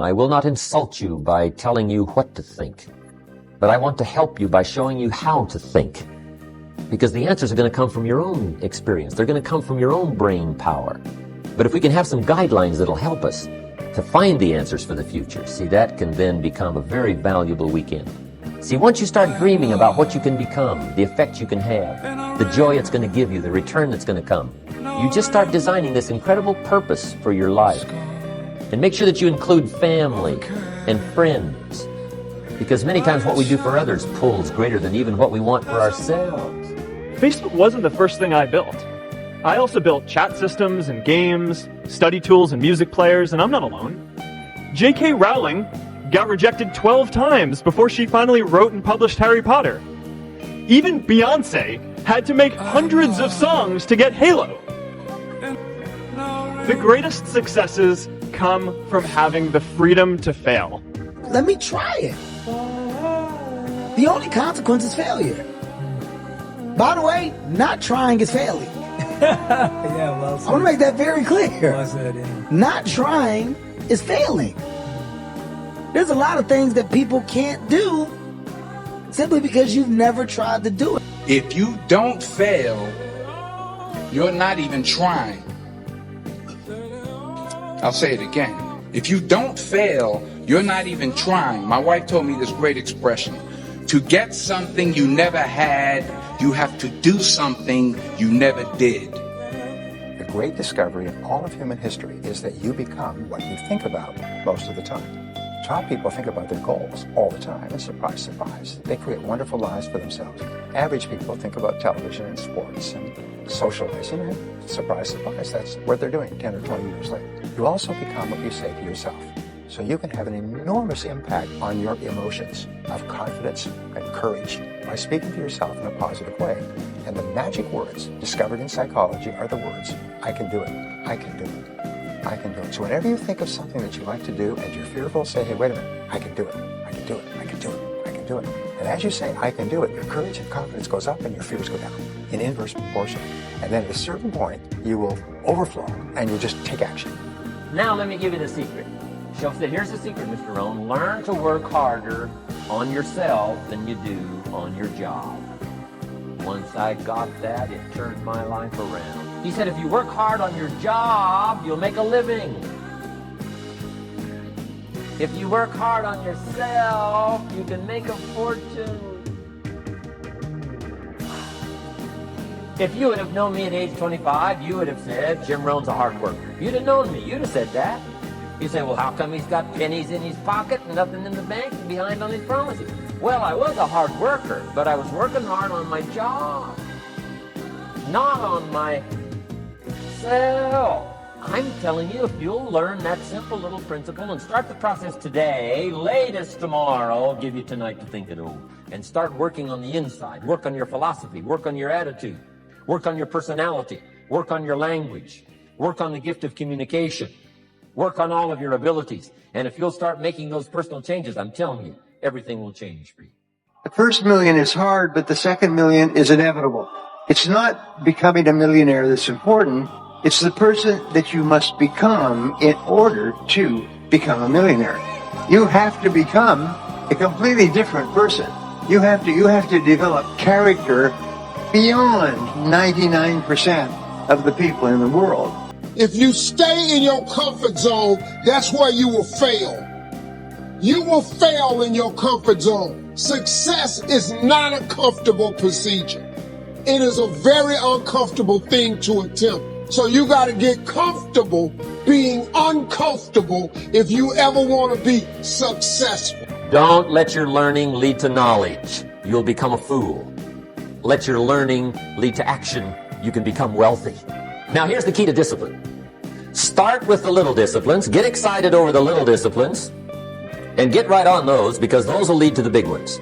I will not insult you by telling you what to think, but I want to help you by showing you how to think. Because the answers are going to come from your own experience. They're going to come from your own brain power. But if we can have some guidelines that'll help us to find the answers for the future, see, that can then become a very valuable weekend. See, once you start dreaming about what you can become, the effect you can have, the joy it's going to give you, the return that's going to come, you just start designing this incredible purpose for your life. And make sure that you include family and friends, because many times what we do for others pulls greater than even what we want for ourselves. Facebook wasn't the first thing I built. I also built chat systems and games, study tools and music players, and I'm not alone. J.K. Rowling got rejected 12 times before she finally wrote and published Harry Potter. Even Beyoncé had to make hundreds of songs to get Halo. The greatest successes come from having the freedom to fail. Let me try it. The only consequence is failure. By the way, not trying is failing. Yeah, well said. I want to make that very clear. Well said, yeah. Not trying is failing. There's a lot of things that people can't do simply because you've never tried to do it. If you don't fail, you're not even trying. I'll say it again. If you don't fail, you're not even trying. My wife told me this great expression. To get something you never had, you have to do something you never did. The great discovery in all of human history is that you become what you think about most of the time. Top people think about their goals all the time, and surprise, surprise, they create wonderful lives for themselves. Average people think about television and sports and socializing, and surprise, surprise, that's what they're doing 10 or 20 years later. You also become what you say to yourself. So you can have an enormous impact on your emotions of confidence and courage by speaking to yourself in a positive way. And the magic words discovered in psychology are the words, I can do it, I can do it, I can do it. So whenever you think of something that you like to do and you're fearful, say, hey, wait a minute, I can do it, I can do it, I can do it, I can do it. And as you say, I can do it, your courage and confidence goes up and your fears go down in inverse proportion. And then at a certain point, you will overflow and you just take action. Now let me give you the secret. She'll say, here's the secret, Mr. Rohn. Learn to work harder on yourself than you do on your job. Once I got that, it turned my life around. He said, if you work hard on your job, you'll make a living. If you work hard on yourself, you can make a fortune. If you would have known me at age 25, you would have said, Jim Rohn's a hard worker. If you'd have known me, you'd have said that. You say, well, how come he's got pennies in his pocket and nothing in the bank and behind on his promises? Well, I was a hard worker, but I was working hard on my job, not on myself. I'm telling you, if you'll learn that simple little principle and start the process today, latest tomorrow, I'll give you tonight to think it over, and start working on the inside, work on your philosophy, work on your attitude, work on your personality, work on your language, work on the gift of communication. Work on all of your abilities. And if you'll start making those personal changes, I'm telling you, everything will change for you. The first million is hard, but the second million is inevitable. It's not becoming a millionaire that's important. It's the person that you must become in order to become a millionaire. You have to become a completely different person. You have to develop character beyond 99% of the people in the world. If you stay in your comfort zone, that's where you will fail. You will fail in your comfort zone. Success is not a comfortable procedure. It is a very uncomfortable thing to attempt. So you got to get comfortable being uncomfortable if you ever want to be successful. Don't let your learning lead to knowledge. You'll become a fool. Let your learning lead to action. You can become wealthy. Now here's the key to discipline. Start with the little disciplines, get excited over the little disciplines, and get right on those, because those will lead to the big ones.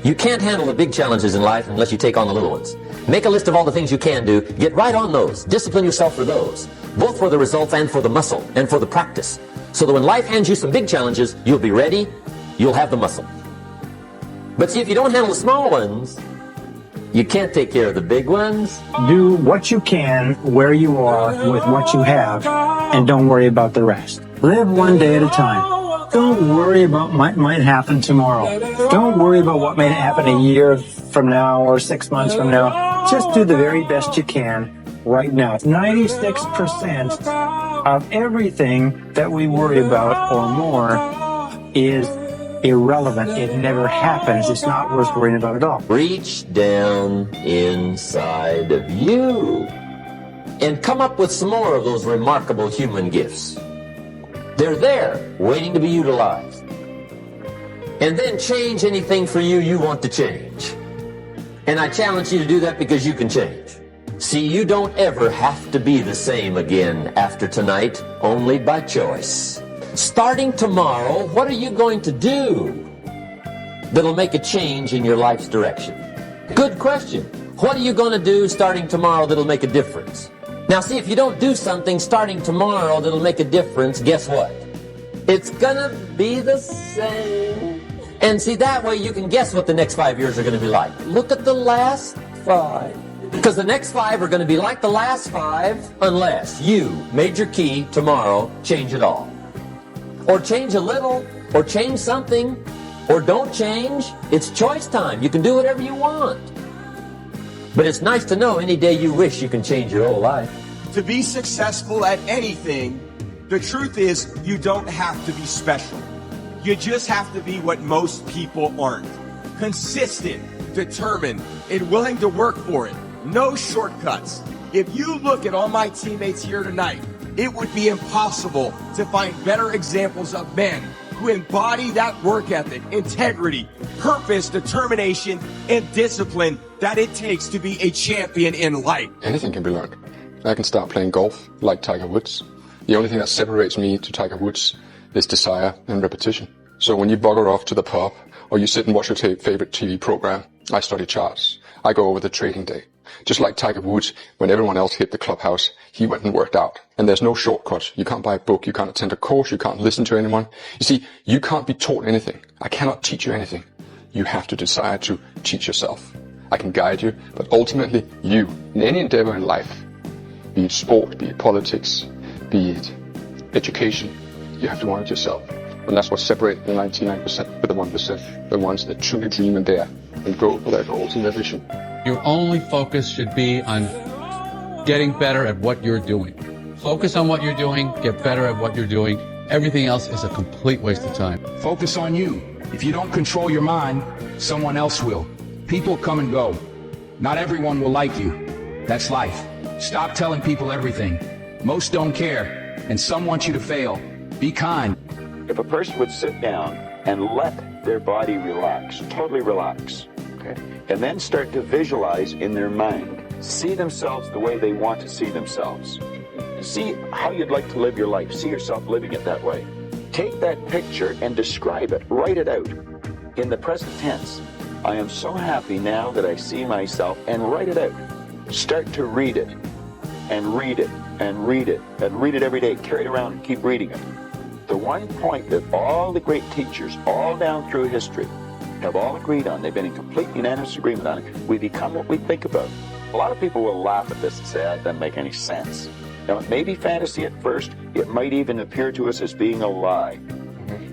You can't handle the big challenges in life unless you take on the little ones. Make a list of all the things you can do, get right on those, discipline yourself for those, both for the results and for the muscle and for the practice, so that when life hands you some big challenges, you'll be ready, you'll have the muscle. But see, if you don't handle the small ones, you can't take care of the big ones. Do what you can where you are with what you have, and don't worry about the rest. Live one day at a time. Don't worry about what might happen tomorrow. Don't worry about what may happen a year from now or 6 months from now. Just do the very best you can right now. 96% of everything that we worry about or more is irrelevant. It never happens. It's not worth worrying about at all. Reach down inside of you and come up with some more of those remarkable human gifts. They're there, waiting to be utilized. And then change anything for you want to change. And I challenge you to do that because you can change. See, you don't ever have to be the same again after tonight, only by choice. Starting tomorrow, what are you going to do that'll make a change in your life's direction? Good question. What are you going to do starting tomorrow that'll make a difference? Now see, if you don't do something starting tomorrow that'll make a difference, guess what? It's gonna be the same. And see, that way you can guess what the next 5 years are gonna be like. Look at the last 5. Because the next 5 are gonna be like the last 5 unless you, major key, tomorrow, change it all. Or change a little, or change something, or don't change. It's choice time. You can do whatever you want. But it's nice to know any day you wish you can change your whole life. To be successful at anything, the truth is you don't have to be special. You just have to be what most people aren't. Consistent, determined, and willing to work for it. No shortcuts. If you look at all my teammates here tonight, it would be impossible to find better examples of men who embody that work ethic, integrity, purpose, determination, and discipline that it takes to be a champion in life. Anything can be learned. I can start playing golf like Tiger Woods. The only thing that separates me to Tiger Woods is desire and repetition. So when you bugger off to the pub or you sit and watch your favorite TV program, I study charts. I go over the trading day. Just like Tiger Woods, when everyone else hit the clubhouse, he went and worked out. And there's no shortcuts. You can't buy a book, you can't attend a course, you can't listen to anyone. You see, you can't be taught anything. I cannot teach you anything. You have to decide to teach yourself. I can guide you, but ultimately you, in any endeavor in life, be it sport, be it politics, be it education, you have to want it yourself. And that's what separates the 99% with the 1%, the ones that truly dream and dare and go for their goals and their vision. Your only focus should be on getting better at what you're doing. Focus on what you're doing, get better at what you're doing. Everything else is a complete waste of time. Focus on you. If you don't control your mind, someone else will. People come and go. Not everyone will like you. That's life. Stop telling people everything. Most don't care, and some want you to fail. Be kind. If a person would sit down and let their body relax, totally relax, okay, and then start to visualize in their mind, see themselves the way they want to see themselves. See how you'd like to live your life. See yourself living it that way. Take that picture and describe it. Write it out in the present tense. I am so happy now that I see myself, and write it out. Start to read it and read it and read it and read it every day. Carry it around and keep reading it. The one point that all the great teachers all down through history have all agreed on, they've been in complete unanimous agreement on it, we become what we think about. A lot of people will laugh at this and say, that doesn't make any sense. Now, it may be fantasy at first. It might even appear to us as being a lie.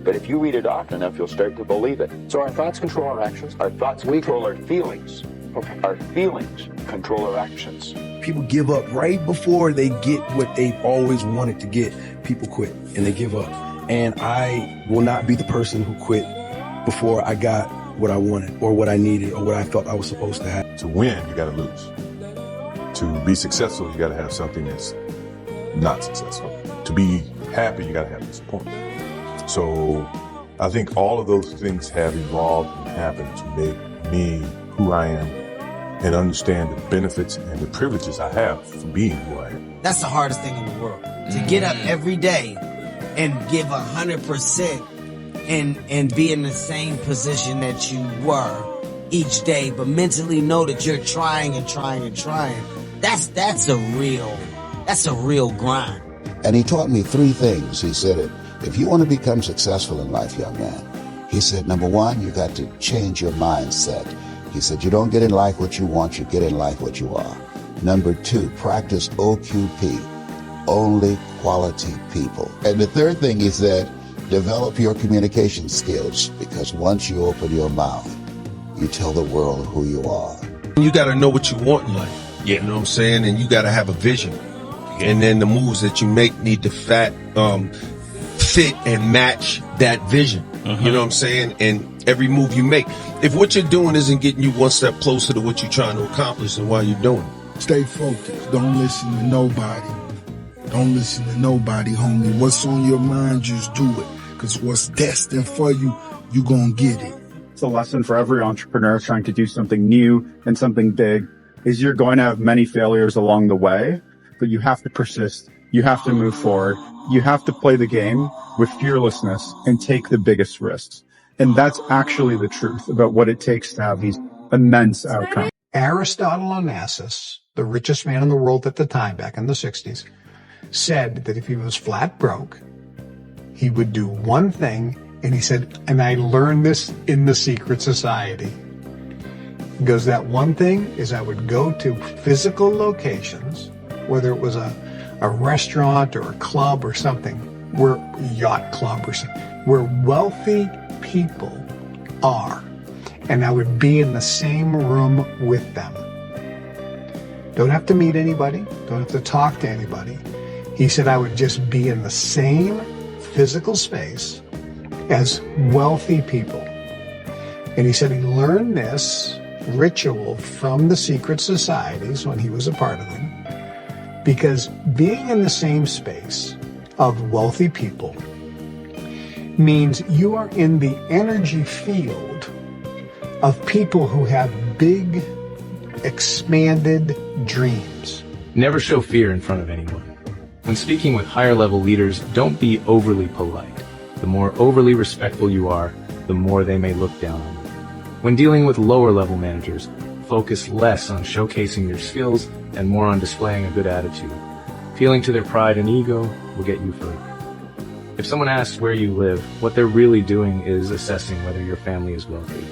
But if you read it often enough, you'll start to believe it. So our thoughts control our actions? Our thoughts control our feelings. Okay. Our feelings control our actions. People give up right before they get what they've always wanted to get. People quit and they give up. And I will not be the person who quit before I got what I wanted or what I needed or what I felt I was supposed to have. To win, you got to lose. To be successful, you got to have something that's not successful. To be happy, you got to have disappointment. So I think all of those things have evolved and happened to make me who I am and understand the benefits and the privileges I have for being who I am. That's the hardest thing in the world. To get up every day and give 100% and be in the same position that you were each day, but mentally know that you're trying and trying and trying. That's a real grind. And he taught me 3 things. He said, if you want to become successful in life, young man, he said, number 1, you got to change your mindset. He said, you don't get in life what you want, you get in life what you are. Number 2, practice OQP, only quality people. And the 3rd thing he said, Develop your communication skills, because once you open your mouth, you tell the world who you are. You got to know what you want in life. Yeah. You know what I'm saying? And you got to have a vision. Yeah. And then the moves that you make need to fit and match that vision. You know what I'm saying? And every move you make, if what you're doing isn't getting you one step closer to what you're trying to accomplish, then why are you doing it? Stay focused. Don't listen to nobody. Don't listen to nobody, homie. What's on your mind, just do it. Because what's destined for you, you gonna get it. It's a lesson for every entrepreneur trying to do something new and something big, is you're going to have many failures along the way, but you have to persist. You have to move forward. You have to play the game with fearlessness and take the biggest risks. And that's actually the truth about what it takes to have these immense outcomes. Aristotle Onassis, the richest man in the world at the time, back in the 60s, said that if he was flat broke, he would do one thing, and he said, and I learned this in the secret society. He goes, that one thing is I would go to physical locations, whether it was a restaurant or a club or something, where yacht club or something, where wealthy people are, and I would be in the same room with them. Don't have to meet anybody, don't have to talk to anybody. He said I would just be in the same physical space as wealthy people. And he said he learned this ritual from the secret societies when he was a part of them, because being in the same space of wealthy people means you are in the energy field of people who have big, expanded dreams. Never show fear in front of anyone. When speaking with higher level leaders, don't be overly polite. The more overly respectful you are, the more they may look down on you. When dealing with lower level managers, focus less on showcasing your skills and more on displaying a good attitude. Appealing to their pride and ego will get you further. If someone asks where you live, what they're really doing is assessing whether your family is wealthy.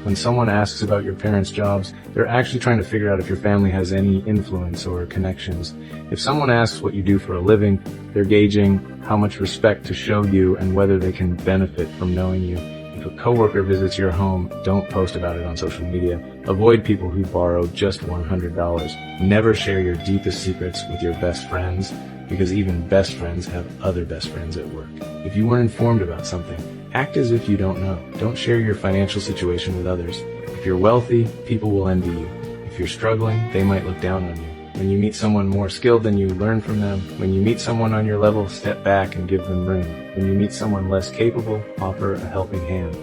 When someone asks about your parents' jobs, they're actually trying to figure out if your family has any influence or connections. If someone asks what you do for a living, they're gauging how much respect to show you and whether they can benefit from knowing you. If a coworker visits your home, don't post about it on social media. Avoid people who borrow just $100. Never share your deepest secrets with your best friends, because even best friends have other best friends at work. If you weren't informed about something, act as if you don't know. Don't share your financial situation with others. If you're wealthy, people will envy you. If you're struggling, they might look down on you. When you meet someone more skilled than you, learn from them. When you meet someone on your level, step back and give them room. When you meet someone less capable, offer a helping hand.